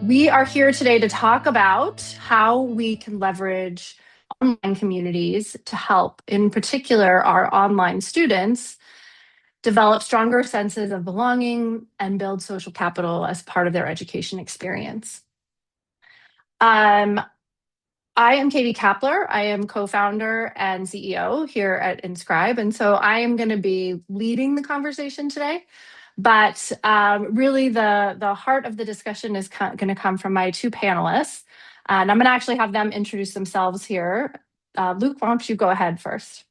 We are here today to talk about how we can leverage online communities to help, in particular, our online students develop stronger senses of belonging and build social capital as part of their education experience. I am Katy Kappler. I am co-founder and CEO here at InScribe. And so I am going to be leading the conversation today. But really, the heart of the discussion is going to come from my two panelists. And I'm going to actually have them introduce themselves here. Luke, why don't you go ahead first?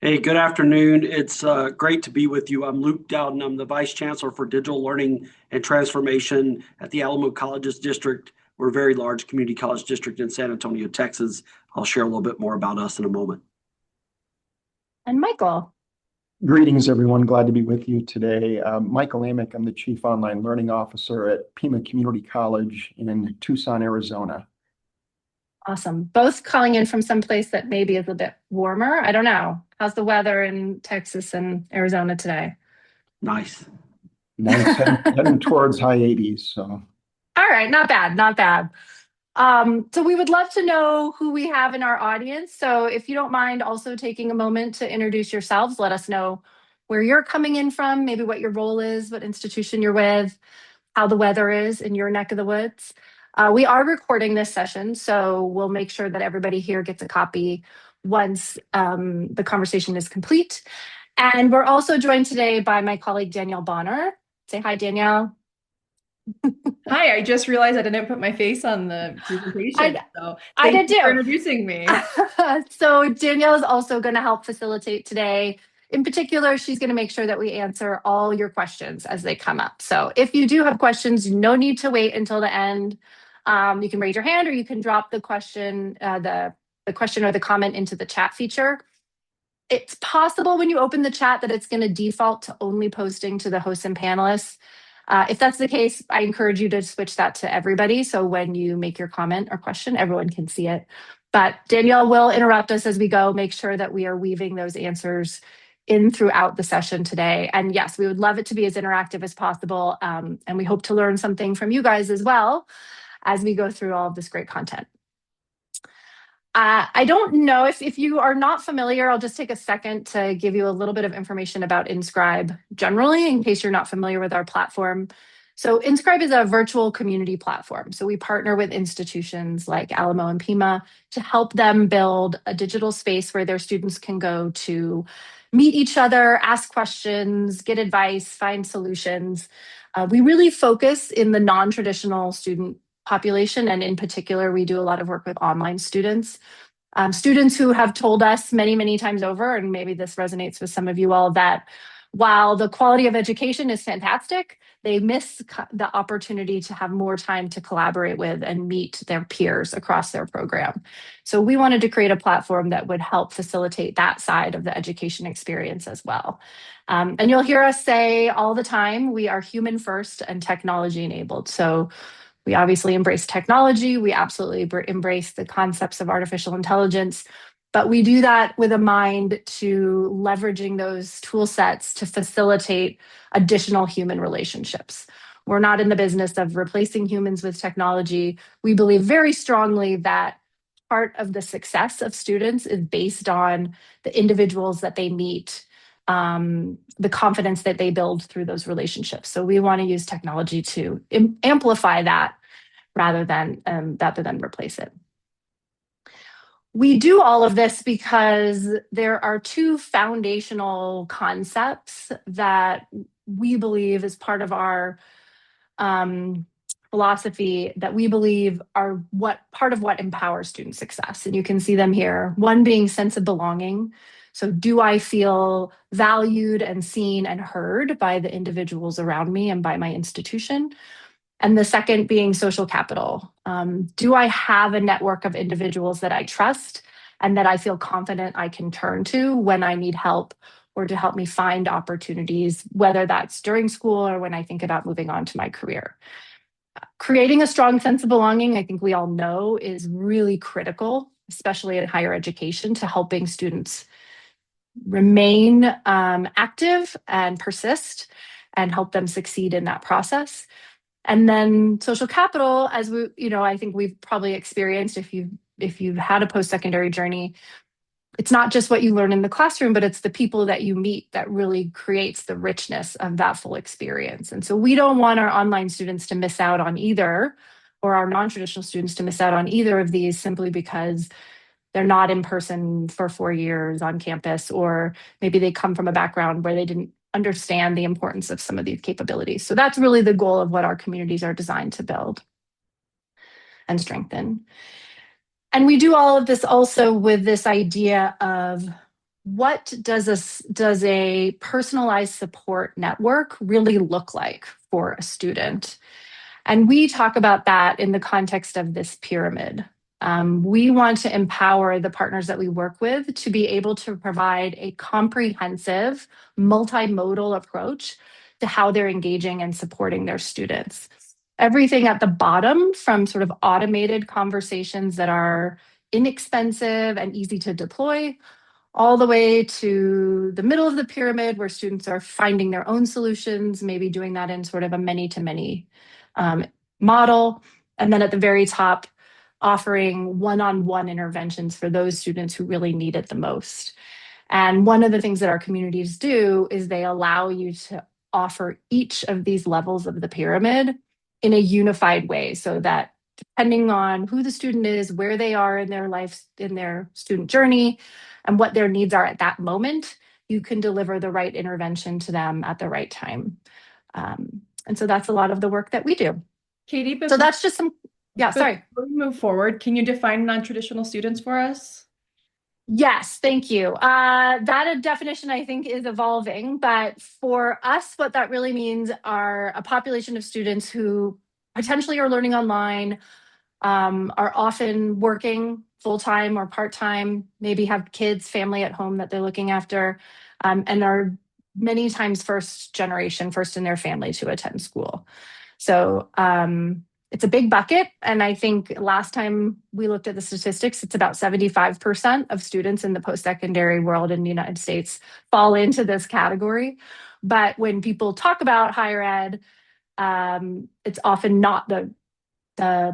Hey, good afternoon. It's great to be with you. I'm Luke Dowden. I'm the Vice Chancellor for Digital Learning and Transformation at the Alamo Colleges District. We're a very large community college district in San Antonio, Texas. I'll share a little bit more about us in a moment. And Michael. Greetings, everyone. Glad to be with you today. Michael Amick, I'm the Chief Online Learning Officer at Pima Community College in Tucson, Arizona. Awesome. Both calling in from someplace that maybe is a bit warmer. I don't know. How's the weather in Texas and Arizona today? Nice. Nice, heading towards high 80s. So, all right, not bad, not bad. So we would love to know who we have in our audience. So if you don't mind also taking a moment to introduce yourselves, let us know where you're coming in from, maybe what your role is, what institution you're with, how the weather is in your neck of the woods. We are recording this session, so we'll make sure that everybody here gets a copy once the conversation is complete. And we're also joined today by my colleague, Danielle Bonner. Say hi, Danielle. Hi, I just realized I didn't put my face on the presentation. So I did thank you too. for introducing me. So Danielle is also going to help facilitate today. In particular, she's going to make sure that we answer all your questions as they come up. So if you do have questions, no need to wait until the end. You can raise your hand or you can drop the question, the question or the comment into the chat feature. It's possible when you open the chat that it's going to default to only posting to the hosts and panelists. If that's the case, I encourage you to switch that to everybody. So when you make your comment or question, everyone can see it. But Danielle will interrupt us as we go, make sure that we are weaving those answers in throughout the session today. And yes, we would love it to be as interactive as possible. And we hope to learn something from you guys as well as we go through all of this great content. I don't know if you are not familiar, I'll just take a second to give you a little bit of information about InScribe generally, in case you're not familiar with our platform. So InScribe is a virtual community platform. So we partner with institutions like Alamo and Pima to help them build a digital space where their students can go to meet each other, ask questions, get advice, find solutions. We really focus in the non-traditional student population. And in particular, we do a lot of work with online students. Students who have told us many, many times over, and maybe this resonates with some of you all, that while the quality of education is fantastic, they miss the opportunity to have more time to collaborate with and meet their peers across their program. So we wanted to create a platform that would help facilitate that side of the education experience as well. And you'll hear us say all the time, we are human first and technology enabled. So we obviously embrace technology. We absolutely embrace the concepts of artificial intelligence, but we do that with a mind to leveraging those tool sets to facilitate additional human relationships. We're not in the business of replacing humans with technology. We believe very strongly that part of the success of students is based on the individuals that they meet, the confidence that they build through those relationships. So we want to use technology to amplify that rather than replace it. We do all of this because there are two foundational concepts that we believe is part of our philosophy that we believe are part of what empowers student success. And you can see them here. One being sense of belonging. So do I feel valued and seen and heard by the individuals around me and by my institution? And the second being social capital. Do I have a network of individuals that I trust and that I feel confident I can turn to when I need help or to help me find opportunities, whether that's during school or when I think about moving on to my career? Creating a strong sense of belonging, I think we all know, is really critical, especially in higher education, to helping students remain active and persist and help them succeed in that process. And then social capital, as we, I think we've probably experienced if you've had a post-secondary journey, it's not just what you learn in the classroom, but it's the people that you meet that really creates the richness of that full experience. And so we don't want our online students to miss out on either, or our non-traditional students to miss out on either of these simply because they're not in person for 4 years on campus, or maybe they come from a background where they didn't understand the importance of some of these capabilities. So that's really the goal of what our communities are designed to build and strengthen. And we do all of this also with this idea of what does a personalized support network really look like for a student? And we talk about that in the context of this pyramid. We want to empower the partners that we work with to be able to provide a comprehensive, multimodal approach to how they're engaging and supporting their students. Everything at the bottom, from sort of automated conversations that are inexpensive and easy to deploy, all the way to the middle of the pyramid where students are finding their own solutions, maybe doing that in sort of a many-to-many model. And then at the very top, offering one-on-one interventions for those students who really need it the most. And one of the things that our communities do is they allow you to offer each of these levels of the pyramid in a unified way, so that depending on who the student is, where they are in their life, in their student journey, and what their needs are at that moment, you can deliver the right intervention to them at the right time. And so that's a lot of the work that we do. Katie, So that's just some, sorry. Before we move forward, can you define non-traditional students for us? Yes, thank you. That definition, I think, is evolving, but for us, what that really means are a population of students who potentially are learning online, are often working full-time or part-time, maybe have kids, family at home that they're looking after, and are many times first generation, first in their family to attend school. So it's a big bucket. And I think last time we looked at the statistics, it's about 75% of students in the post-secondary world in the United States fall into this category. But when people talk about higher ed, it's often not the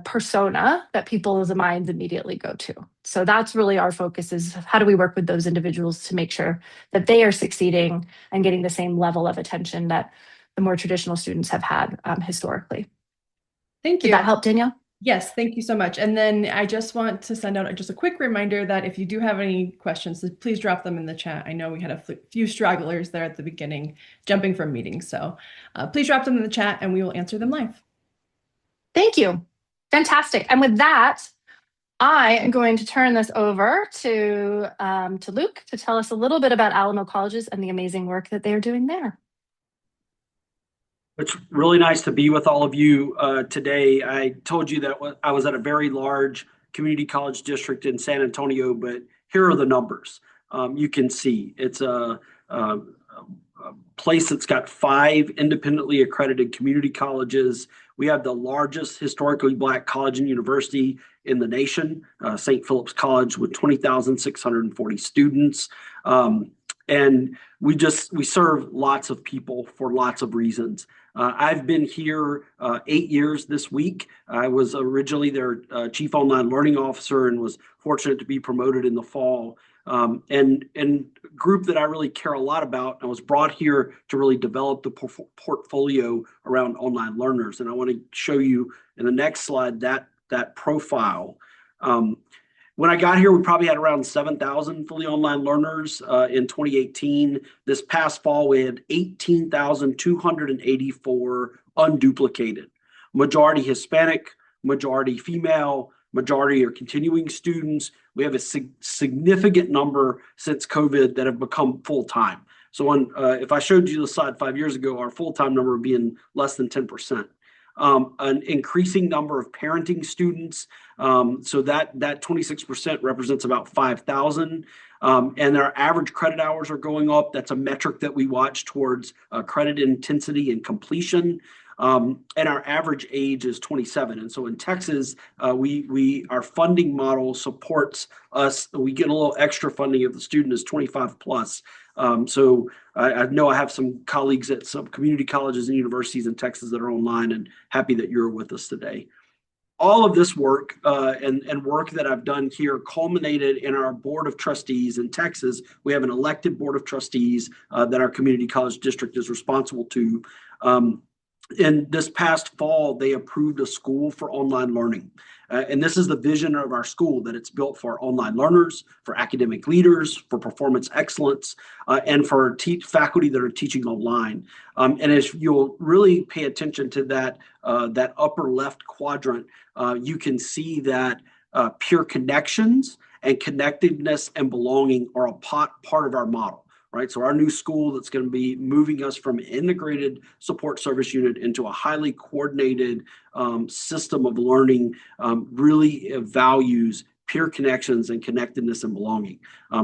persona that people's minds immediately go to. So that's really our focus, is how do we work with those individuals to make sure that they are succeeding and getting the same level of attention that the more traditional students have had historically. Thank you. Did that help, Danielle? Yes, thank you so much. And then I just want to send out just a quick reminder that if you do have any questions, please drop them in the chat. I know we had a few stragglers there at the beginning, jumping from meetings. So please drop them in the chat and we will answer them live. Thank you. Fantastic. And with that, I am going to turn this over to Luke to tell us a little bit about Alamo Colleges and the amazing work that they are doing there. It's really nice to be with all of you today. I told you that I was at a very large community college district in San Antonio, but here are the numbers. You can see it's a place that's got 5 independently accredited community colleges. We have the largest historically Black college and university in the nation, St. Philip's College, with 20,640 students. And we serve lots of people for lots of reasons. I've been here 8 years this week. I was originally their chief online learning officer and was fortunate to be promoted in the fall. And group that I really care a lot about. I was brought here to really develop the portfolio around online learners. And I want to show you in the next slide that profile. When I got here, we probably had around 7,000 fully online learners in 2018. This past fall, we had 18,284 unduplicated. Majority Hispanic, majority female, majority are continuing students. We have a significant number since COVID that have become full-time. So if I showed you the slide 5 years ago, our full-time number would be in less than 10%. An increasing number of parenting students. So that 26% represents about 5,000. And our average credit hours are going up. That's a metric that we watch towards credit intensity and completion. And our average age is 27. And so in Texas, our funding model supports us. We get a little extra funding if the student is 25 plus. So I know I have some colleagues at some community colleges and universities in Texas that are online, and happy that you're with us today. All of this work and work that I've done here culminated in our board of trustees in Texas. We have an elected board of trustees that our community college district is responsible to. In this past fall, they approved a school for online learning. And this is the vision of our school, that it's built for online learners, for academic leaders, for performance excellence, and for faculty that are teaching online. And as you'll really pay attention to that upper left quadrant, you can see that peer connections and connectedness and belonging are a part of our model. Right, so our new school that's going to be moving us from an integrated support service unit into a highly coordinated system of learning really values peer connections and connectedness and belonging.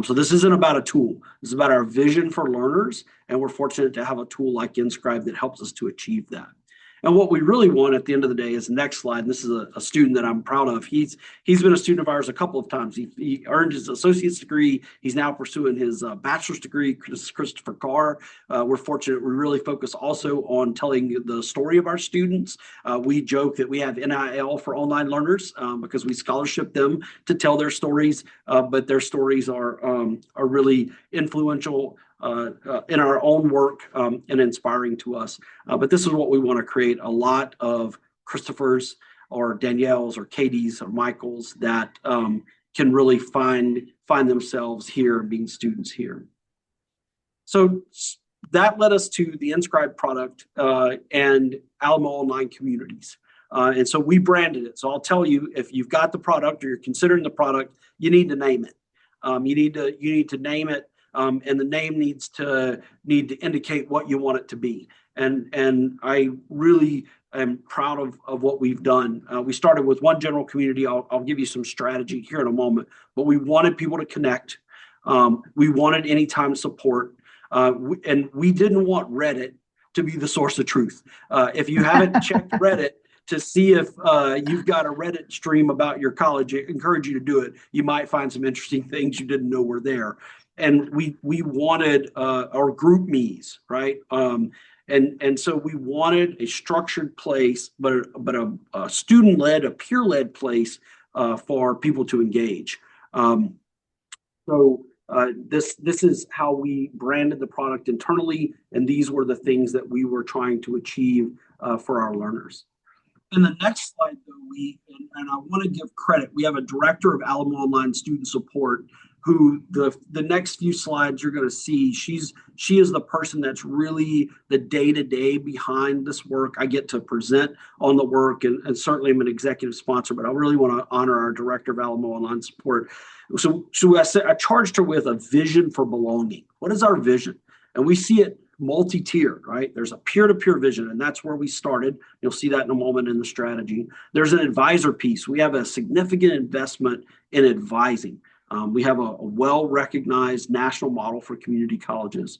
So this isn't about a tool. This is about our vision for learners, and we're fortunate to have a tool like InScribe that helps us to achieve that. And what we really want at the end of the day is the next slide. And this is a student that I'm proud of. He's been a student of ours a couple of times. He earned his associate's degree. He's now pursuing his bachelor's degree. This is Christopher Carr. We're fortunate. We really focus also on telling the story of our students. We joke that we have NIL for online learners because we scholarship them to tell their stories, but their stories are really influential in our own work and inspiring to us. But this is what we want to create: a lot of Christophers or Danielles or Katys or Michaels that can really find themselves here being students here. So that led us to the InScribe product and Alamo Online Communities. And so we branded it. So I'll tell you, if you've got the product or you're considering the product, you need to name it. You need to name it. And the name needs to indicate what you want it to be. And I really am proud of what we've done. We started with one general community. I'll give you some strategy here in a moment, but we wanted people to connect. We wanted anytime support. And we didn't want Reddit to be the source of truth. If you haven't checked Reddit to see if you've got a Reddit stream about your college, I encourage you to do it. You might find some interesting things you didn't know were there. And we wanted our group me's, right? And so we wanted a structured place, but a student-led, a peer-led place for people to engage. This is how we branded the product internally, and these were the things that we were trying to achieve for our learners. In the next slide, though, and I want to give credit. We have a director of Alamo Online Student Support who the next few slides you're going to see. She is the person that's really the day-to-day behind this work. I get to present on the work, and certainly I'm an executive sponsor, but I really want to honor our director of Alamo Online Support. So I charged her with a vision for belonging. What is our vision? And we see it multi-tiered, right? There's a peer-to-peer vision, and that's where we started. You'll see that in a moment in the strategy. There's an advisor piece. We have a significant investment in advising. We have a well-recognized national model for community colleges.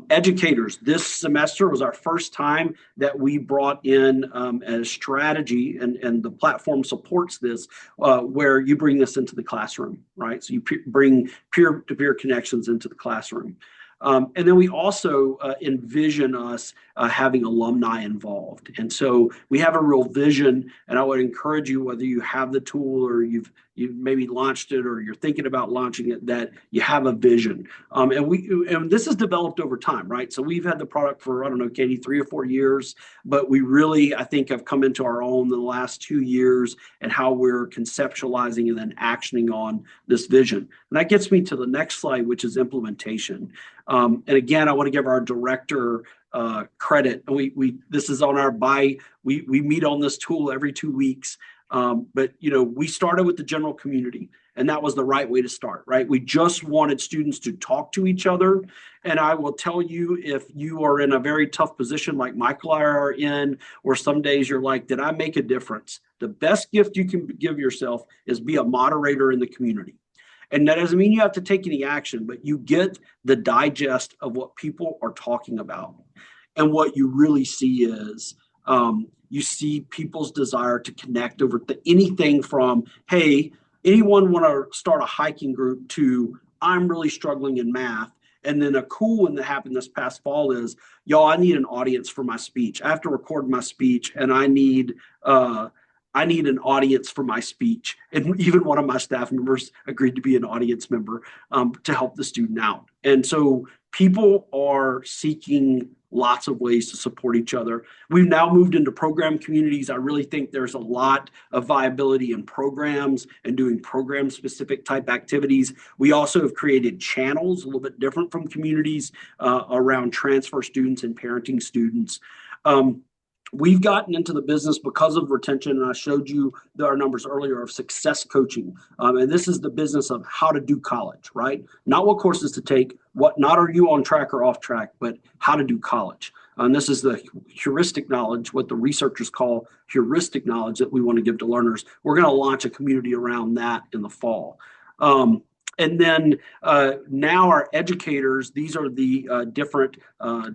Educators, this semester was our first time that we brought in a strategy, and the platform supports this, where you bring this into the classroom, right? So you bring peer-to-peer connections into the classroom. And then we also envision us having alumni involved. And so we have a real vision, and I would encourage you, whether you have the tool or you've maybe launched it or you're thinking about launching it, that you have a vision. And this is developed over time, right? So we've had the product for, I don't know, Katy, 3 or 4 years, but we really, I think, have come into our own in the last 2 years and how we're conceptualizing and then actioning on this vision. And that gets me to the next slide, which is implementation. And again, I want to give our director credit. This is on our we meet on this tool every 2 weeks. But we started with the general community, and that was the right way to start, right? We just wanted students to talk to each other. And I will tell you, if you are in a very tough position like Michael and I are in, or some days you're like, did I make a difference? The best gift you can give yourself is be a moderator in the community. And that doesn't mean you have to take any action, but you get the digest of what people are talking about. And what you really see is you see people's desire to connect over anything from, hey, anyone want to start a hiking group, to I'm really struggling in math, And then a cool one that happened this past fall is, y'all, I need an audience for my speech. I have to record my speech, and I need an audience for my speech. And even one of my staff members agreed to be an audience member to help the student out. And so people are seeking lots of ways to support each other. We've now moved into program communities. I really think there's a lot of viability in programs and doing program specific type activities. We also have created channels, a little bit different from communities, around transfer students and parenting students. We've gotten into the business because of retention, and I showed you our numbers earlier of success coaching. And this is the business of how to do college, right? Not what courses to take, not are you on track or off track, but how to do college. And this is the heuristic knowledge, what the researchers call heuristic knowledge that we want to give to learners. We're going to launch a community around that in the fall. And then now our educators, these are the different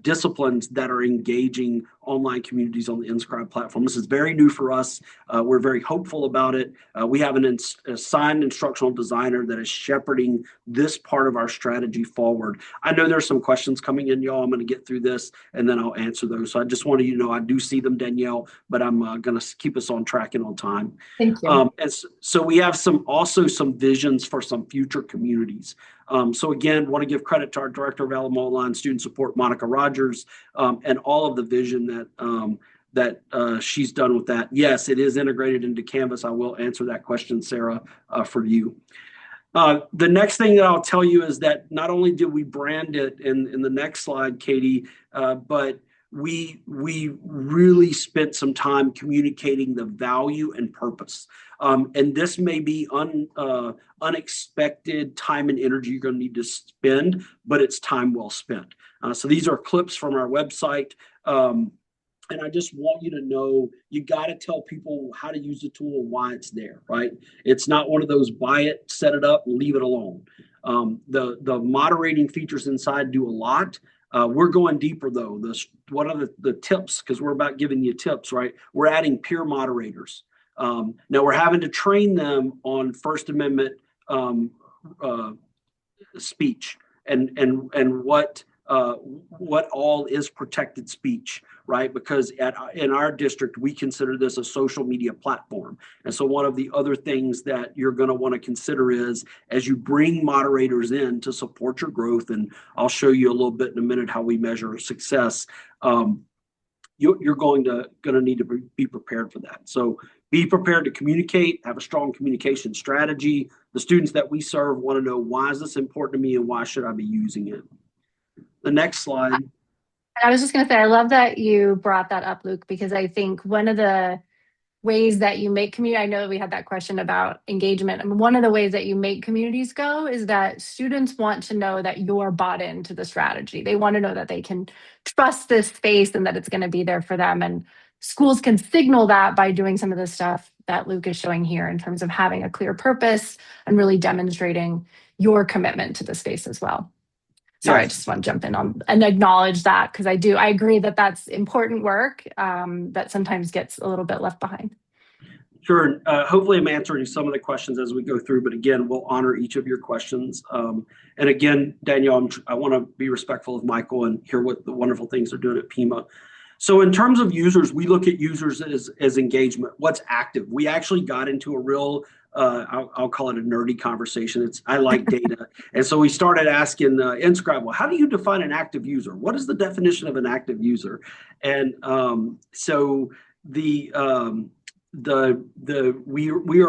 disciplines that are engaging online communities on the InScribe platform. This is very new for us. We're very hopeful about it. We have an assigned instructional designer that is shepherding this part of our strategy forward. I know there's some questions coming in, y'all. I'm going to get through this and then I'll answer those. So I just wanted you to know I do see them, Danielle, but I'm going to keep us on track and on time. Thank you. And so we have some visions for some future communities. So again, want to give credit to our Director of Alamo Online Student Support, Monica Rogers, and all of the vision that she's done with that. Yes, it is integrated into Canvas. I will answer that question, Sarah, for you. The next thing that I'll tell you is that not only did we brand it in the next slide, Katie, but we really spent some time communicating the value and purpose. And this may be unexpected time and energy you're going to need to spend, but it's time well spent. So these are clips from our website. And I just want you to know, you got to tell people how to use the tool and why it's there, right? It's not one of those buy it, set it up, leave it alone. The moderating features inside do a lot. We're going deeper though. What are the tips? Because we're about giving you tips, right? We're adding peer moderators. Now we're having to train them on First Amendment speech and what all is protected speech, right? Because in our district, we consider this a social media platform. And so one of the other things that you're going to want to consider is, as you bring moderators in to support your growth, and I'll show you a little bit in a minute how we measure success, you're going to need to be prepared for that. So be prepared to communicate, have a strong communication strategy. The students that we serve want to know, why is this important to me and why should I be using it? The next slide. I was just going to say, I love that you brought that up, Luke, because I think one of the ways that you make community, I know we had that question about engagement, and one of the ways that you make communities go is that students want to know that you're bought into the strategy. They want to know that they can trust this space and that it's going to be there for them. And schools can signal that by doing some of the stuff that Luke is showing here in terms of having a clear purpose and really demonstrating your commitment to the space as well. Sorry, Yes. I just want to jump in on and acknowledge that, because I agree that that's important work that sometimes gets a little bit left behind. Sure. Hopefully I'm answering some of the questions as we go through, but again, we'll honor each of your questions. And again, Danielle, I want to be respectful of Michael and hear what the wonderful things they're doing at Pima. So in terms of users, we look at users as engagement. What's active? We actually got into a real I'll call it a nerdy conversation. I like data. And so we started asking InScribe, well, how do you define an active user? What is the definition of an active user? And so we are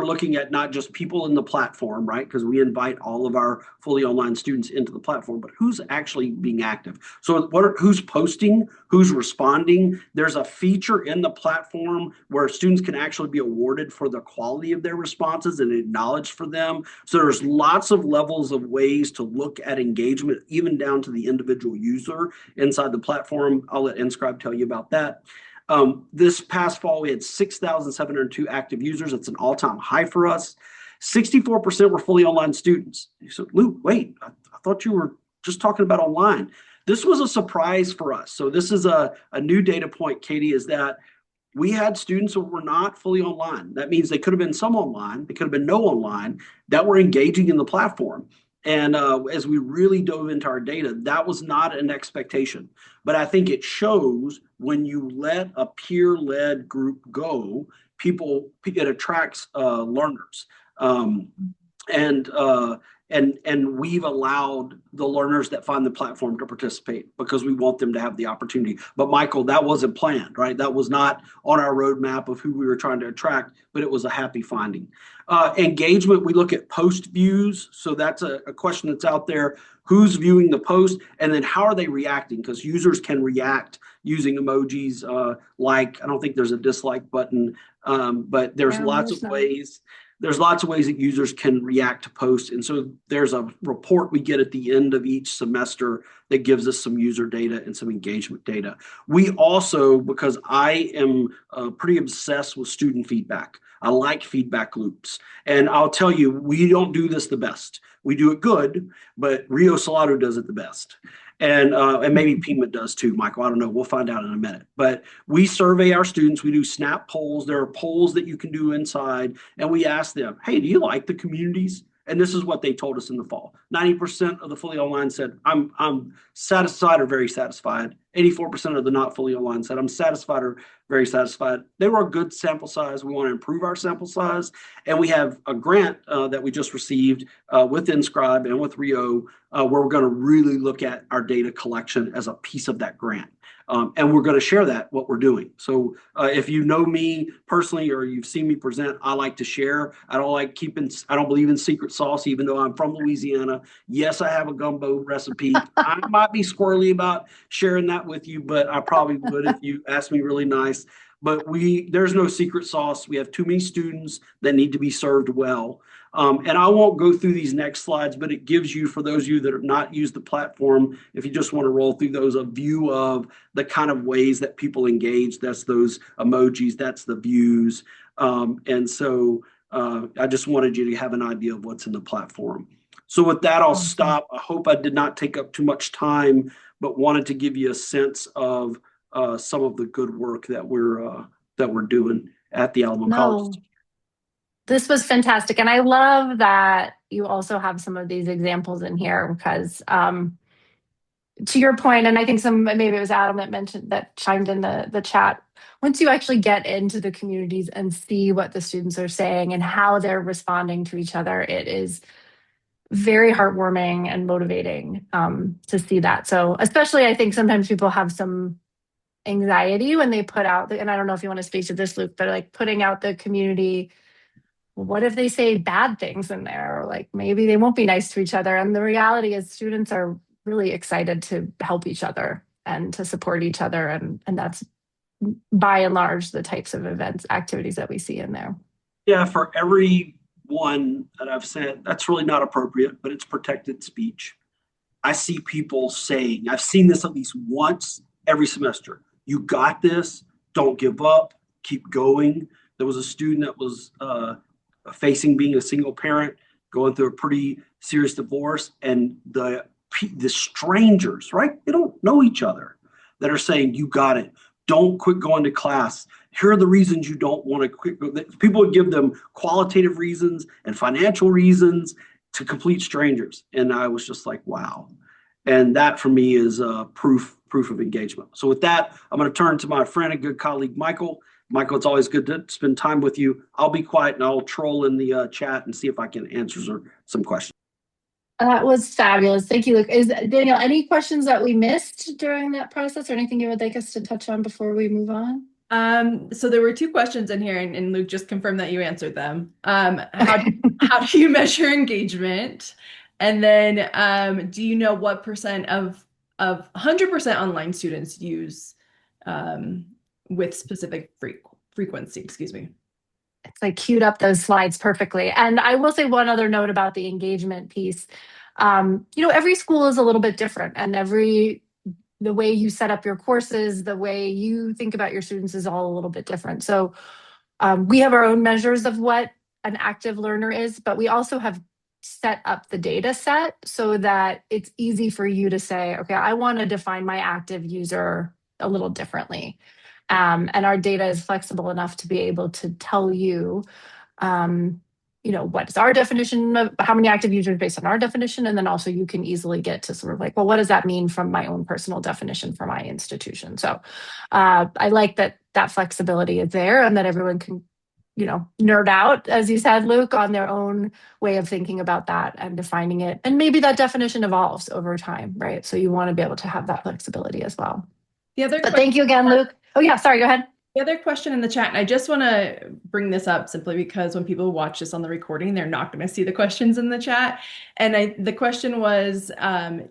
looking at not just people in the platform, right? Because we invite all of our fully online students into the platform, but who's actually being active. So who's posting, who's responding. There's a feature in the platform where students can actually be awarded for the quality of their responses and acknowledged for them. So there's lots of levels of ways to look at engagement, even down to the individual user inside the platform. I'll let InScribe tell you about that. This past fall, we had 6,702 active users. It's an all-time high for us. 64% were fully online students. So, Luke, wait, I thought you were just talking about online. This was a surprise for us. So this is a new data point, Katie, is that we had students who were not fully online. That means they could have been some online, they could have been no online, that were engaging in the platform. And as we really dove into our data, that was not an expectation. But I think it shows when you let a peer-led group go, it attracts learners. Um, and we've allowed the learners that find the platform to participate because we want them to have the opportunity. But Michael, that wasn't planned, right? That was not on our roadmap of who we were trying to attract, but it was a happy finding. Engagement, we look at post views. So that's a question that's out there. Who's viewing the post? And then how are they reacting? Because users can react using emojis like, I don't think there's a dislike button, but there's lots of ways. There's lots of ways that users can react to posts. And so there's a report we get at the end of each semester that gives us some user data and some engagement data. We also, because I am pretty obsessed with student feedback, I like feedback loops. And I'll tell you, we don't do this the best. We do it good, but Rio Salado does it the best. And maybe Pima does too, Michael. I don't know. We'll find out in a minute. But we survey our students. We do snap polls. There are polls that you can do inside. And we ask them, hey, do you like the communities? And this is what they told us in the fall. 90% of the fully online said, I'm satisfied or very satisfied. 84% of the not fully online said, I'm satisfied or very satisfied. They were a good sample size. We want to improve our sample size. And we have a grant that we just received with InScribe and with Rio, where we're going to really look at our data collection as a piece of that grant. And we're going to share what we're doing. So if you know me personally or you've seen me present, I like to share. I don't believe in secret sauce, even though I'm from Louisiana. Yes, I have a gumbo recipe. I might be squirrely about sharing that with you, but I probably would if you asked me really nice. But there's no secret sauce. We have too many students that need to be served well. And I won't go through these next slides, but it gives you, for those of you that have not used the platform, if you just want to roll through those, a view of the kind of ways that people engage. That's those emojis, that's the views. And so I just wanted you to have an idea of what's in the platform. So with that, I'll stop. I hope I did not take up too much time, but wanted to give you a sense of some of the good work that we're doing at the Alamo College. This was fantastic. And I love that you also have some of these examples in here because to your point, and I think maybe it was Adam that chimed in the chat, once you actually get into the communities and see what the students are saying and how they're responding to each other, it is very heartwarming and motivating to see that. So especially I think sometimes people have some anxiety when they put out, and I don't know if you want to speak to this, Luke, but like putting out the community, what if they say bad things in there? Or like maybe they won't be nice to each other. And the reality is students are really excited to help each other and to support each other. And that's by and large the types of activities that we see in there. Yeah, for every one that I've said, that's really not appropriate, but it's protected speech. I see people saying, I've seen this at least once every semester. You got this, don't give up, keep going. There was a student that was facing being a single parent, going through a pretty serious divorce, and the strangers, right? They don't know each other, that are saying, you got it. Don't quit going to class. Here are the reasons you don't want to quit. People would give them qualitative reasons and financial reasons to complete strangers. And I was just like, wow. And that for me is proof of engagement. So with that, I'm going to turn to my friend and good colleague, Michael. Michael, it's always good to spend time with you. I'll be quiet and I'll troll in the chat and see if I can answer some questions. That was fabulous. Thank you, Luke. Daniel, any questions that we missed during that process or anything you would like us to touch on before we move on? So there were two questions in here, and Luke just confirmed that you answered them. How do you measure engagement? And then do you know what percent of 100% online students use with specific frequency, excuse me? It's like queued up those slides perfectly. And I will say one other note about the engagement piece. Every school is a little bit different, and the way you set up your courses, the way you think about your students is all a little bit different. So we have our own measures of what an active learner is, but we also have set up the data set so that it's easy for you to say, okay, I want to define my active user a little differently. And our data is flexible enough to be able to tell you what is our definition of how many active users based on our definition? And then also you can easily get to sort of like, well, what does that mean from my own personal definition for my institution? So I like that flexibility is there and that everyone can, nerd out, as you said, Luke, on their own way of thinking about that and defining it. And maybe that definition evolves over time, right? So you want to be able to have that flexibility as well. But thank you again, Luke. Oh yeah, sorry, go ahead. The other question in the chat, and I just want to bring this up simply because when people watch this on the recording, they're not going to see the questions in the chat. And the question was,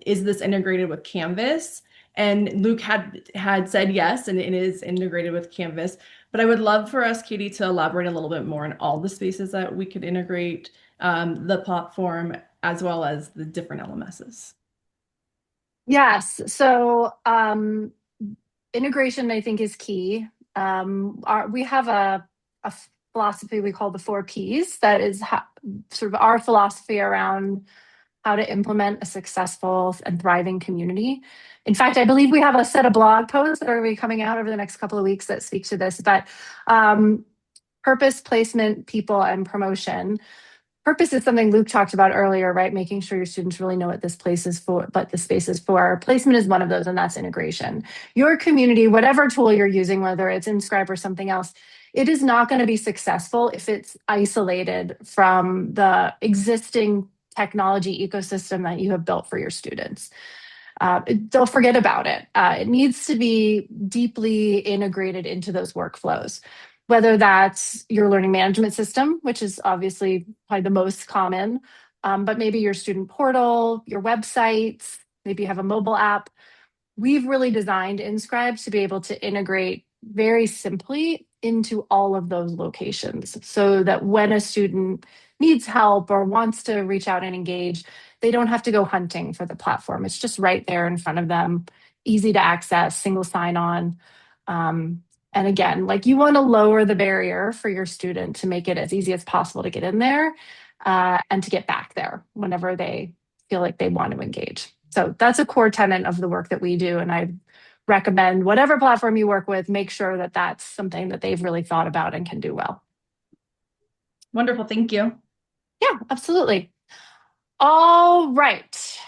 is this integrated with Canvas? And Luke had said yes, and it is integrated with Canvas. But I would love for us, Katy, to elaborate a little bit more on all the spaces that we could integrate the platform as well as the different LMSs. Yes. So integration, I think, is key. We have a philosophy we call the 4 Ps. That is sort of our philosophy around how to implement a successful and thriving community. In fact, I believe we have a set of blog posts that are going to be coming out over the next couple of weeks that speak to this. But purpose, placement, people, and promotion. Purpose is something Luke talked about earlier, right? Making sure your students really know what this place is for, what the space is for. Placement is one of those, and that's integration. Your community, whatever tool you're using, whether it's InScribe or something else, it is not going to be successful if it's isolated from the existing technology ecosystem that you have built for your students. Don't forget about it. It needs to be deeply integrated into those workflows. Whether that's your learning management system, which is obviously probably the most common, but maybe your student portal, your websites, maybe you have a mobile app. We've really designed InScribe to be able to integrate very simply into all of those locations so that when a student needs help or wants to reach out and engage, they don't have to go hunting for the platform. It's just right there in front of them, easy to access, single sign-on. And again, like you want to lower the barrier for your student to make it as easy as possible to get in there and to get back there whenever they feel like they want to engage. So that's a core tenet of the work that we do. And I recommend whatever platform you work with, make sure that that's something that they've really thought about and can do well. Wonderful. Thank you. Yeah, absolutely. All right.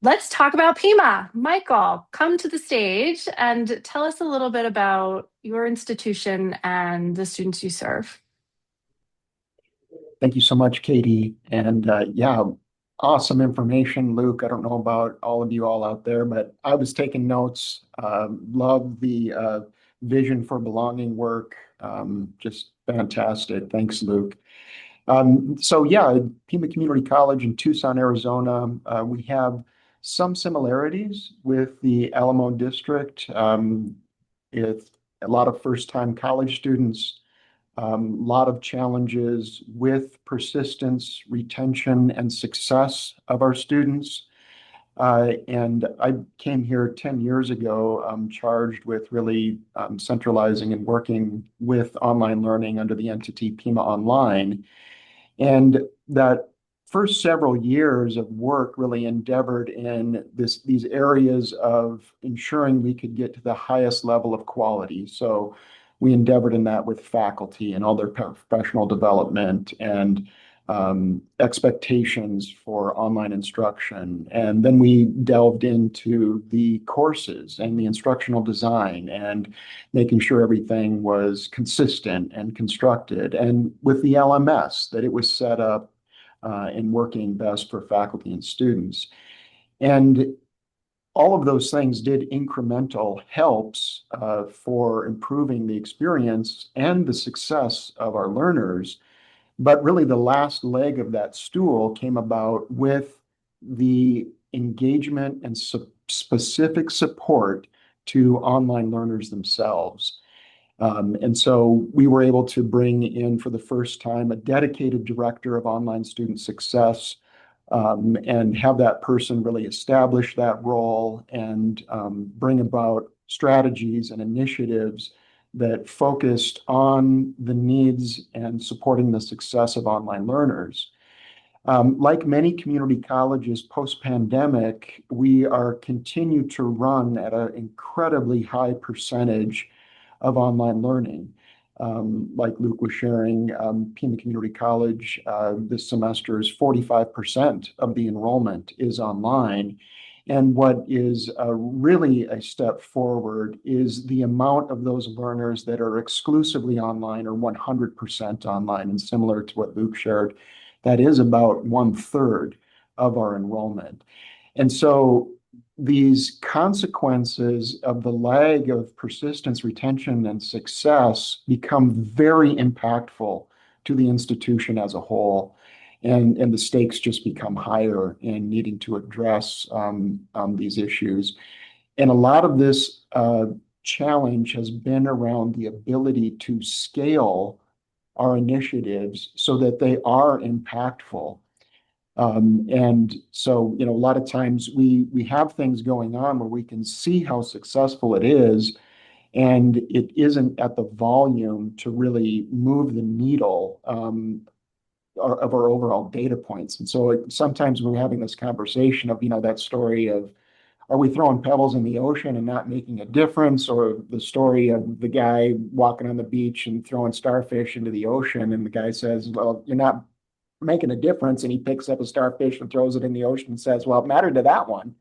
Let's talk about Pima. Michael, come to the stage and tell us a little bit about your institution and the students you serve. Thank you so much, Katy. And yeah, awesome information, Luke. I don't know about all of you all out there, but I was taking notes. Love the vision for belonging work. Just fantastic. Thanks, Luke. So yeah, Pima Community College in Tucson, Arizona. We have some similarities with the Alamo district. It's a lot of first-time college students, a lot of challenges with persistence, retention, and success of our students. And I came here 10 years ago, charged with really centralizing and working with online learning under the entity Pima Online. And that first several years of work really endeavored in these areas of ensuring we could get to the highest level of quality. So we endeavored in that with faculty and all their professional development and expectations for online instruction. And then we delved into the courses and the instructional design and making sure everything was consistent and constructed. And with the LMS, that it was set up and working best for faculty and students. And all of those things did incremental helps for improving the experience and the success of our learners. But really the last leg of that stool came about with the engagement and specific support to online learners themselves. And so we were able to bring in for the first time a dedicated director of online student success and have that person really establish that role and bring about strategies and initiatives that focused on the needs and supporting the success of online learners. Like many community colleges post-pandemic, we are continue to run at an incredibly high percentage of online learning. Like Luke was sharing, Pima Community College this semester's 45% of the enrollment is online. And what is really a step forward is the amount of those learners that are exclusively online or 100% online. And similar to what Luke shared, that is about 1/3 of our enrollment. And so these consequences of the lag of persistence, retention, and success become very impactful to the institution as a whole. And the stakes just become higher in needing to address these issues. And a lot of this challenge has been around the ability to scale our initiatives so that they are impactful. And so, a lot of times we have things going on where we can see how successful it is, and it isn't at the volume to really move the needle of our overall data points. And so sometimes we're having this conversation of, that story of, are we throwing pebbles in the ocean and not making a difference? Or the story of the guy walking on the beach and throwing starfish into the ocean, and the guy says, well, you're not making a difference, and he picks up a starfish and throws it in the ocean and says, well, it mattered to that one.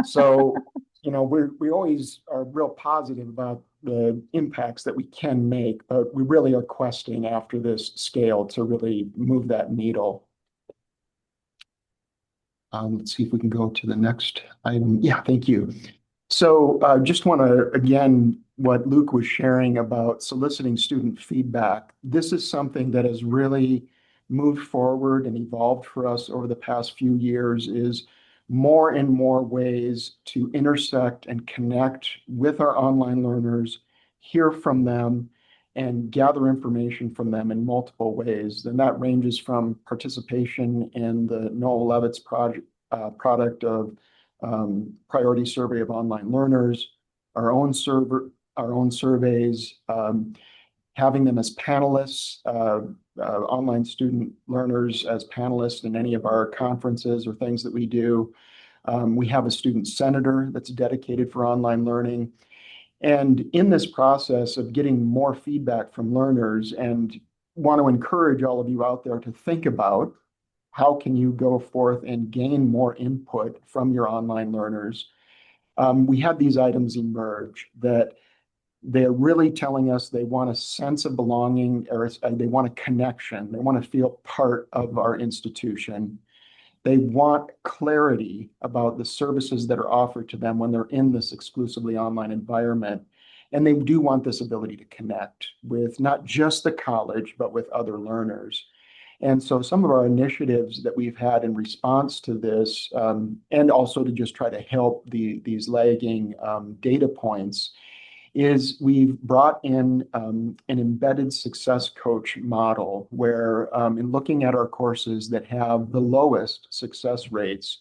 So, we always are real positive about the impacts that we can make, but we really are questing after this scale to really move that needle. Let's see if we can go to the next item. Yeah, thank you. So just want to, again, what Luke was sharing about soliciting student feedback. This is something that has really moved forward and evolved for us over the past few years, is more and more ways to intersect and connect with our online learners, hear from them, and gather information from them in multiple ways. And that ranges from participation in the Noah Levitt's product of priority survey of online learners, our own surveys, having them as panelists, online student learners as panelists in any of our conferences or things that we do. We have a student senator that's dedicated for online learning. And in this process of getting more feedback from learners, and want to encourage all of you out there to think about how can you go forth and gain more input from your online learners. We had these items emerge that they're really telling us they want a sense of belonging, or they want a connection. They want to feel part of our institution. They want clarity about the services that are offered to them when they're in this exclusively online environment. And they do want this ability to connect with not just the college, but with other learners. And so some of our initiatives that we've had in response to this, and also to just try to help these lagging data points, is we've brought in an embedded success coach model where in looking at our courses that have the lowest success rates,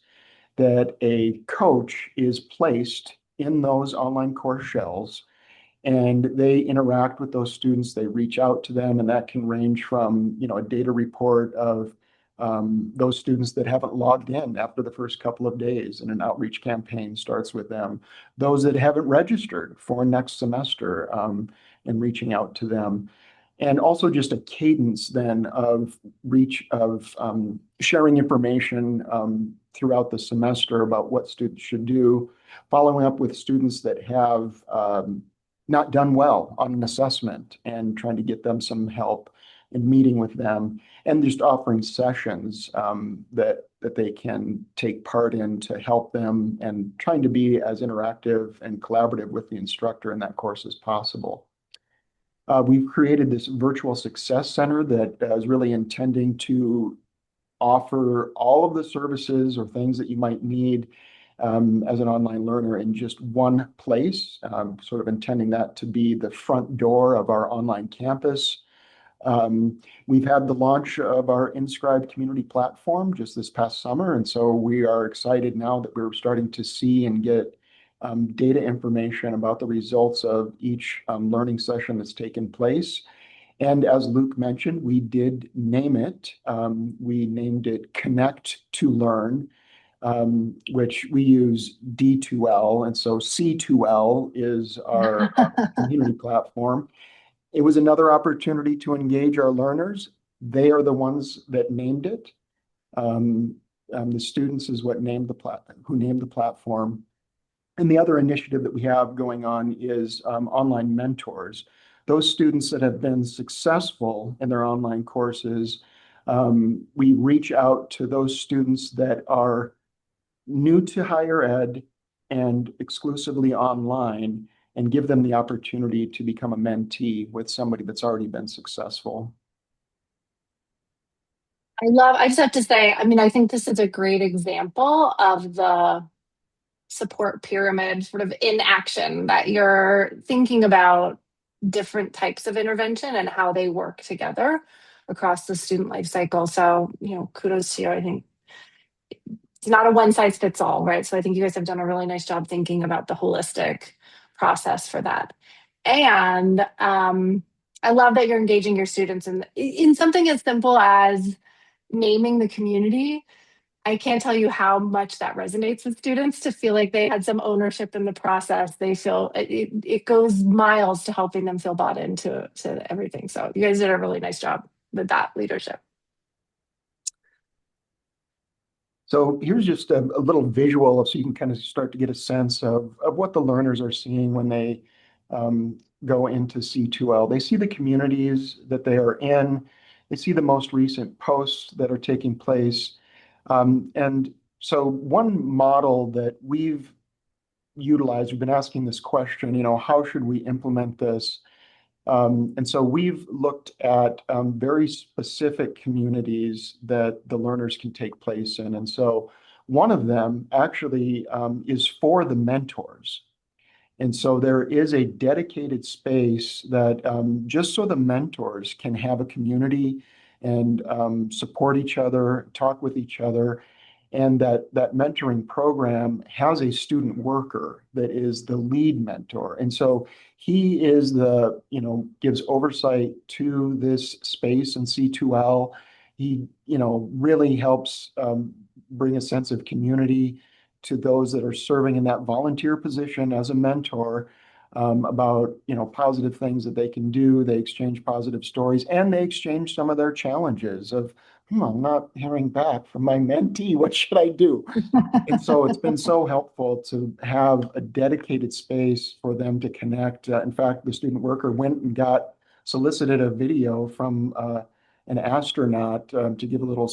that a coach is placed in those online course shells, and they interact with those students. They reach out to them, and that can range from, a data report of those students that haven't logged in after the first couple of days, and an outreach campaign starts with them. Those that haven't registered for next semester, and reaching out to them. And also just a cadence then of sharing information throughout the semester about what students should do, following up with students that have not done well on an assessment and trying to get them some help, and meeting with them, and just offering sessions that they can take part in to help them, and trying to be as interactive and collaborative with the instructor in that course as possible. We've created this virtual success center that is really intending to offer all of the services or things that you might need as an online learner in just one place, sort of intending that to be the front door of our online campus. We've had the launch of our InScribe community platform just this past summer, and so we are excited now that we're starting to see and get data information about the results of each learning session that's taken place. And as Luke mentioned, we did name it. We named it Connect to Learn. which we use D2L. And so C2L is our community platform. It was another opportunity to engage our learners. They are the ones that named it. The students is what named who named the platform. And the other initiative that we have going on is online mentors. Those students that have been successful in their online courses, we reach out to those students that are new to higher ed and exclusively online and give them the opportunity to become a mentee with somebody that's already been successful. I just have to say, I mean, I think this is a great example of the support pyramid sort of in action, that you're thinking about different types of intervention and how they work together across the student life cycle. So, kudos to you. I think it's not a one size fits all, right? So I think you guys have done a really nice job thinking about the holistic process for that. And I love that you're engaging your students in something as simple as naming the community. I can't tell you how much that resonates with students to feel like they had some ownership in the process. They feel it goes miles to helping them feel bought into everything. So you guys did a really nice job with that leadership. So here's just a little visual so you can kind of start to get a sense of what the learners are seeing when they go into C2L. They see the communities that they are in. They see the most recent posts that are taking place. And so one model that we've utilized, we've been asking this question, how should we implement this? And so we've looked at very specific communities that the learners can take place in. And so one of them actually is for the mentors. And so there is a dedicated space that just so the mentors can have a community and support each other, talk with each other. And that mentoring program has a student worker that is the lead mentor. And so he is gives oversight to this space in C2L. He, really helps bring a sense of community to those that are serving in that volunteer position as a mentor, about positive things that they can do. They exchange positive stories, and they exchange some of their challenges of, I'm not hearing back from my mentee. What should I do? And so it's been so helpful to have a dedicated space for them to connect. In fact, the student worker went and solicited a video from an astronaut to give a little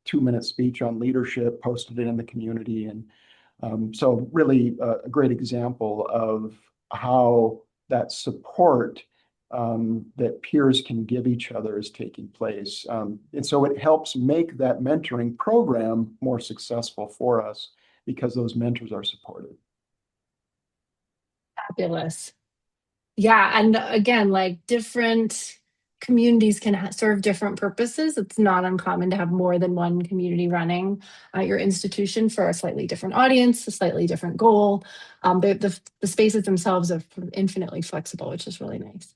2-minute speech on leadership, posted it in the community. And so really a great example of how that support that peers can give each other is taking place. And so it helps make that mentoring program more successful for us because those mentors are supported. Fabulous. Yeah. And again, like different communities can serve different purposes. It's not uncommon to have more than one community running at your institution for a slightly different audience, a slightly different goal. The spaces themselves are infinitely flexible, which is really nice.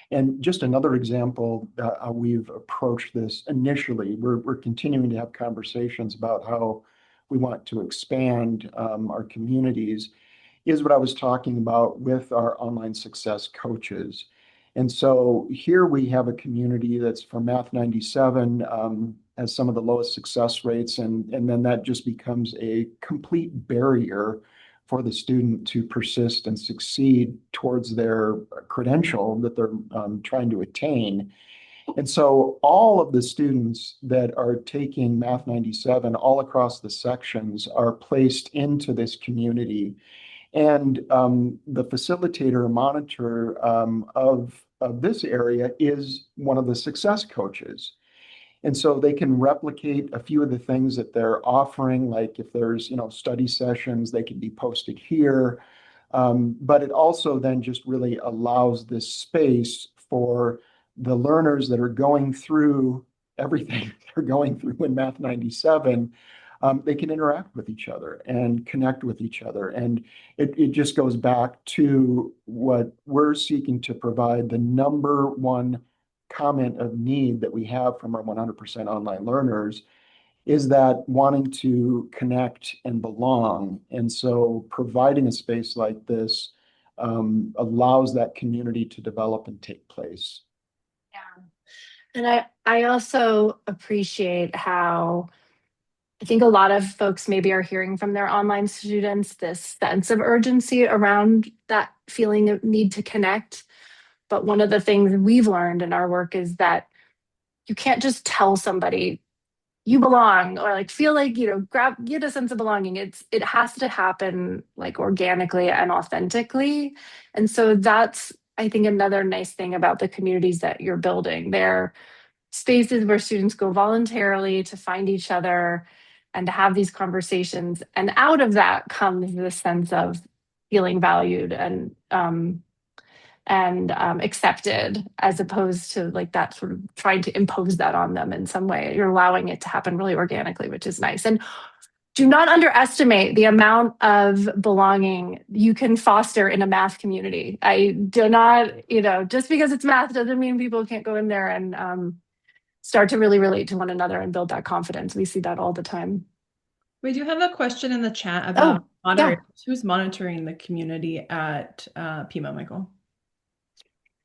And just another example how we've approached this initially, we're continuing to have conversations about how we want to expand our communities, is what I was talking about with our online success coaches. And so here we have a community that's for Math 97, has some of the lowest success rates, and then that just becomes a complete barrier for the student to persist and succeed towards their credential that they're trying to attain. And so all of the students that are taking Math 97 all across the sections are placed into this community. And the facilitator or monitor of this area is one of the success coaches. And so they can replicate a few of the things that they're offering, like if there's, study sessions, they can be posted here. But it also then just really allows this space for the learners that are going through everything they're going through in Math 97. They can interact with each other and connect with each other. And it just goes back to what we're seeking to provide, the number one comment of need that we have from our 100% online learners is that wanting to connect and belong. And so providing a space like this allows that community to develop and take place. Yeah. And I also appreciate how I think a lot of folks maybe are hearing from their online students this sense of urgency around that feeling of need to connect. But one of the things we've learned in our work is that you can't just tell somebody you belong or like feel like, get a sense of belonging. It has to happen like organically and authentically. And so that's, I think, another nice thing about the communities that you're building. They're spaces where students go voluntarily to find each other and to have these conversations. And out of that comes this sense of feeling valued and accepted, as opposed to like that sort of trying to impose that on them in some way. You're allowing it to happen really organically, which is nice. And do not underestimate the amount of belonging you can foster in a math community. I do not, just because it's math doesn't mean people can't go in there and start to really relate to one another and build that confidence. We see that all the time. We do have a question in the chat Oh, about yeah. moderators. Who's monitoring the community at Pima, Michael?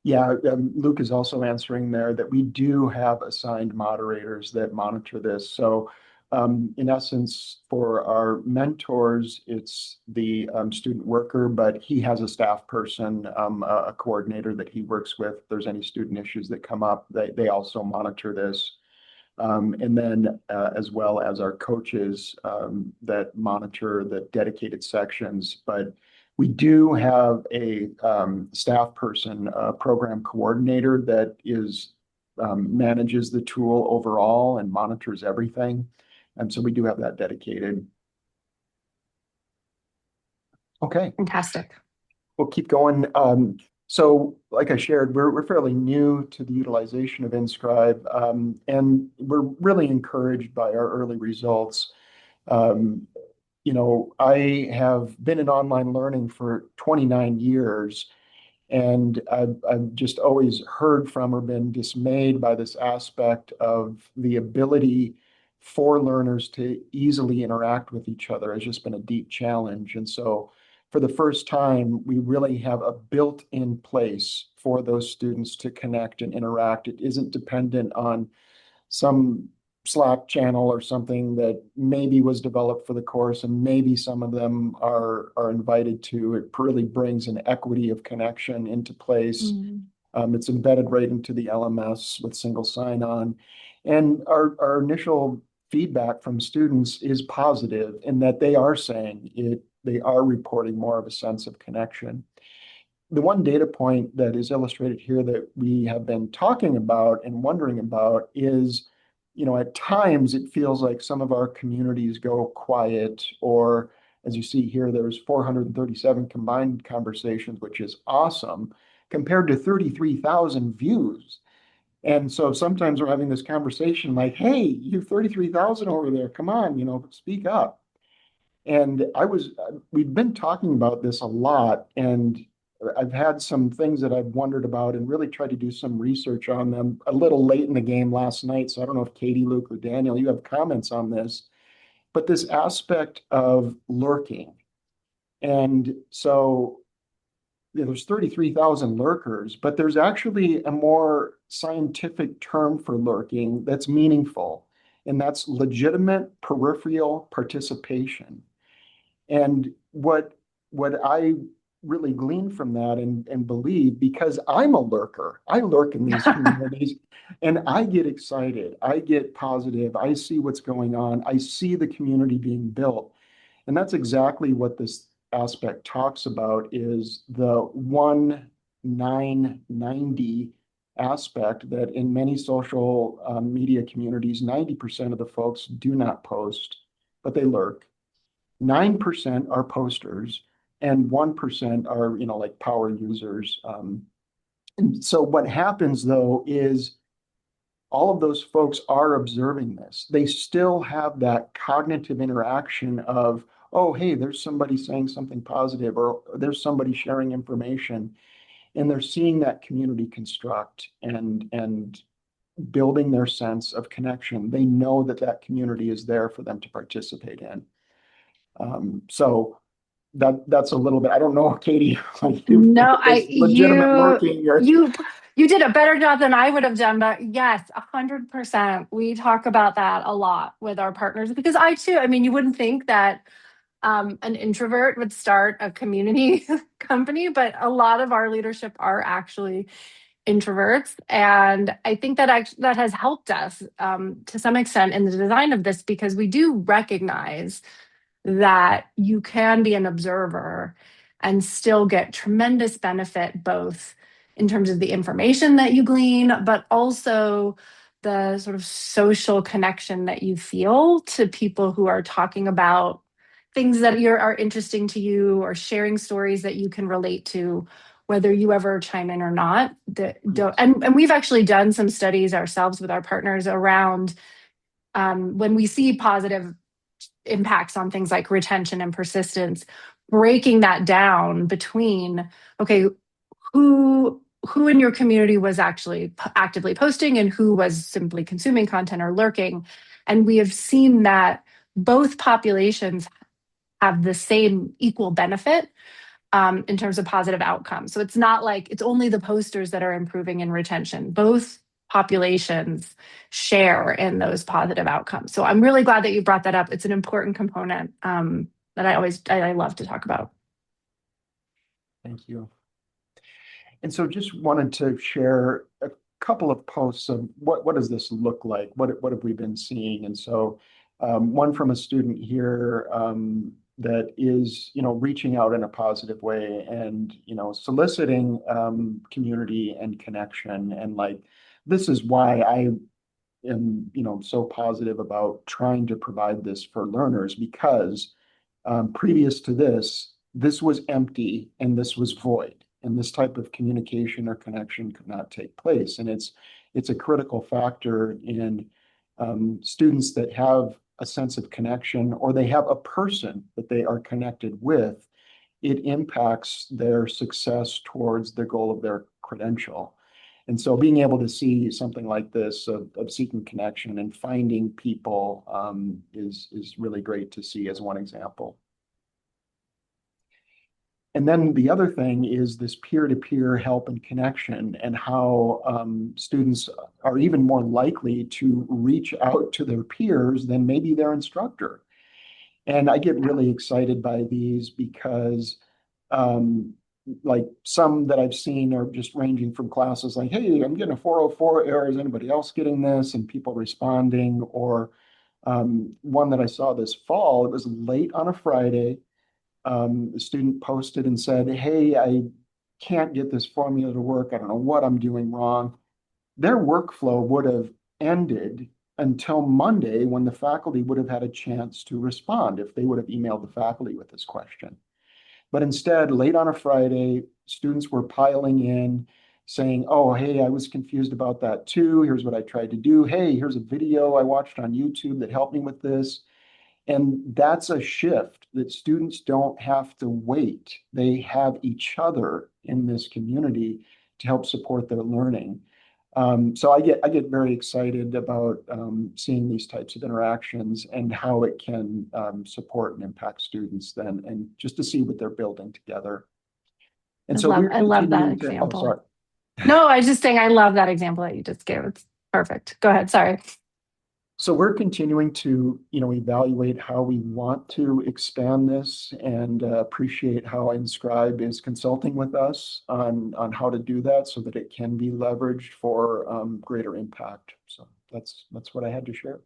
Yeah, Luke is also answering there that we do have assigned moderators that monitor this. So in essence, for our mentors, it's the student worker, but he has a staff person, a coordinator that he works with. If there's any student issues that come up, they also monitor this. And then as well as our coaches that monitor the dedicated sections. But we do have a staff person, a program coordinator that manages the tool overall and monitors everything. And so we do have that dedicated. Okay. Fantastic. We'll keep going. So like I shared, we're fairly new to the utilization of InScribe, and we're really encouraged by our early results. I have been in online learning for 29 years, and I've just always heard from or been dismayed by this aspect of the ability for learners to easily interact with each other has just been a deep challenge. And so for the first time, we really have a built-in place for those students to connect and interact. It isn't dependent on some Slack channel or something that maybe was developed for the course, and maybe some of them are invited to. It really brings an equity of connection into place. It's embedded right into the LMS with single sign-on. And our initial feedback from students is positive in that they are saying they are reporting more of a sense of connection. The one data point that is illustrated here that we have been talking about and wondering about is, at times it feels like some of our communities go quiet, or as you see here, there's 437 combined conversations, which is awesome, compared to 33,000 views. And so sometimes we're having this conversation like, hey, you have 33,000 over there. Come on, speak up. And we've been talking about this a lot, and I've had some things that I've wondered about and really tried to do some research on them a little late in the game last night. So I don't know if Katie, Luke, or Daniel, you have comments on this, but this aspect of lurking. And so there's 33,000 lurkers, but there's actually a more scientific term for lurking that's meaningful, and that's legitimate peripheral participation. And what I really glean from that and believe, because I'm a lurker, I lurk in these communities, and I get excited, I get positive, I see what's going on, I see the community being built. And that's exactly what this aspect talks about, is the 1-9-90 aspect, that in many social media communities, 90% of the folks do not post, but they lurk. 9% are posters, and 1% are, like power users. And so what happens though is all of those folks are observing this. They still have that cognitive interaction of, oh, hey, there's somebody saying something positive, or there's somebody sharing information, and they're seeing that community construct. And building their sense of connection. They know that that community is there for them to participate in. So that's a little bit, I don't know, Katie, like No, if this legitimate marking or. you did a better job than I would have done, but yes, 100%. We talk about that a lot with our partners because I too, I mean, you wouldn't think that an introvert would start a community company, but a lot of our leadership are actually introverts, and I think that has helped us to some extent in the design of this because we do recognize that you can be an observer and still get tremendous benefit, both in terms of the information that you glean, but also the sort of social connection that you feel to people who are talking about things that are interesting to you or sharing stories that you can relate to, whether you ever chime in or not. And we've actually done some studies ourselves with our partners around when we see positive impacts on things like retention and persistence, breaking that down between, okay, who in your community was actually actively posting and who was simply consuming content or lurking. And we have seen that both populations have the same equal benefit in terms of positive outcomes. So it's not like it's only the posters that are improving in retention. Both populations share in those positive outcomes. So I'm really glad that you brought that up. It's an important component that I love to talk about. Thank you. And so just wanted to share a couple of posts of what does this look like? What have we been seeing? And so one from a student here that is, reaching out in a positive way and, soliciting community and connection. And like, this is why I am, so positive about trying to provide this for learners, because previous to this was empty and this was void, and this type of communication or connection could not take place. And it's a critical factor in students that have a sense of connection, or they have a person that they are connected with. It impacts their success towards the goal of their credential. And so being able to see something like this of seeking connection and finding people is really great to see as one example. And then the other thing is this peer-to-peer help and connection, and how students are even more likely to reach out to their peers than maybe their instructor. And I get really excited by these because like some that I've seen are just ranging from classes like, hey, I'm getting a 404 error. Is anybody else getting this? And people responding. Or one that I saw this fall, it was late on a Friday. The student posted and said, hey, I can't get this formula to work. I don't know what I'm doing wrong. Their workflow would have ended until Monday, when the faculty would have had a chance to respond if they would have emailed the faculty with this question. But instead, late on a Friday, students were piling in saying, oh, hey, I was confused about that too. Here's what I tried to do. Hey, here's a video I watched on YouTube that helped me with this. And that's a shift that students don't have to wait. They have each other in this community to help support their learning. So I get very excited about seeing these types of interactions and how it can support and impact students then, and just to see what they're building together. And I love that example. Oh, sorry. No, I was just saying I love that example that you just gave. It's perfect. Go ahead. Sorry. So we're continuing to, evaluate how we want to expand this, and appreciate how InScribe is consulting with us on how to do that so that it can be leveraged for greater impact. So that's what I had to share.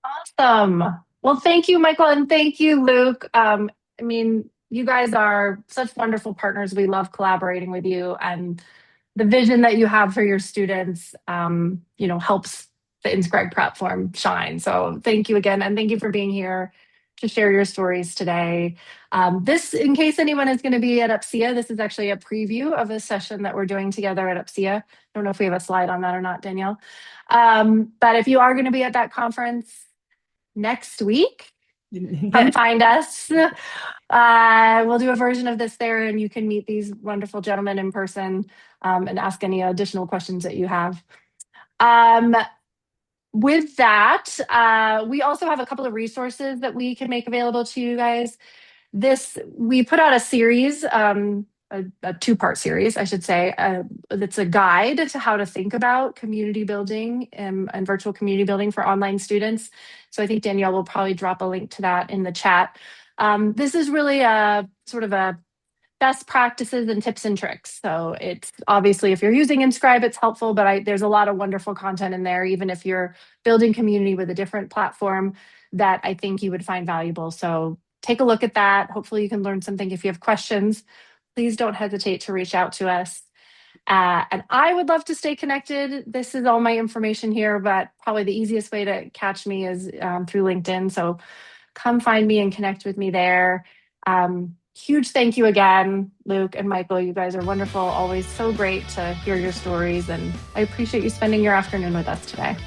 Awesome. Well, thank you, Michael, and thank you, Luke. I mean, you guys are such wonderful partners. We love collaborating with you, and the vision that you have for your students, helps the InScribe platform shine. So thank you again. And thank you for being here to share your stories today. This, in case anyone is going to be at UPSEA, this is actually a preview of a session that we're doing together at UPSEA. I don't know if we have a slide on that or not, Danielle. But if you are going to be at that conference next week, come find us. We'll do a version of this there, and you can meet these wonderful gentlemen in person and ask any additional questions that you have. With that, we also have a couple of resources that we can make available to you guys. We put out a series, a two-part series, I should say. That's a guide to how to think about community building and virtual community building for online students. So I think Danielle will probably drop a link to that in the chat. This is really a sort of a best practices and tips and tricks. So it's obviously, if you're using InScribe, it's helpful, but there's a lot of wonderful content in there, even if you're building community with a different platform, that I think you would find valuable. So take a look at that. Hopefully you can learn something. If you have questions, please don't hesitate to reach out to us. And I would love to stay connected. This is all my information here, but probably the easiest way to catch me is through LinkedIn. So come find me and connect with me there. Huge thank you again, Luke and Michael. You guys are wonderful. Always so great to hear your stories. And I appreciate you spending your afternoon with us today.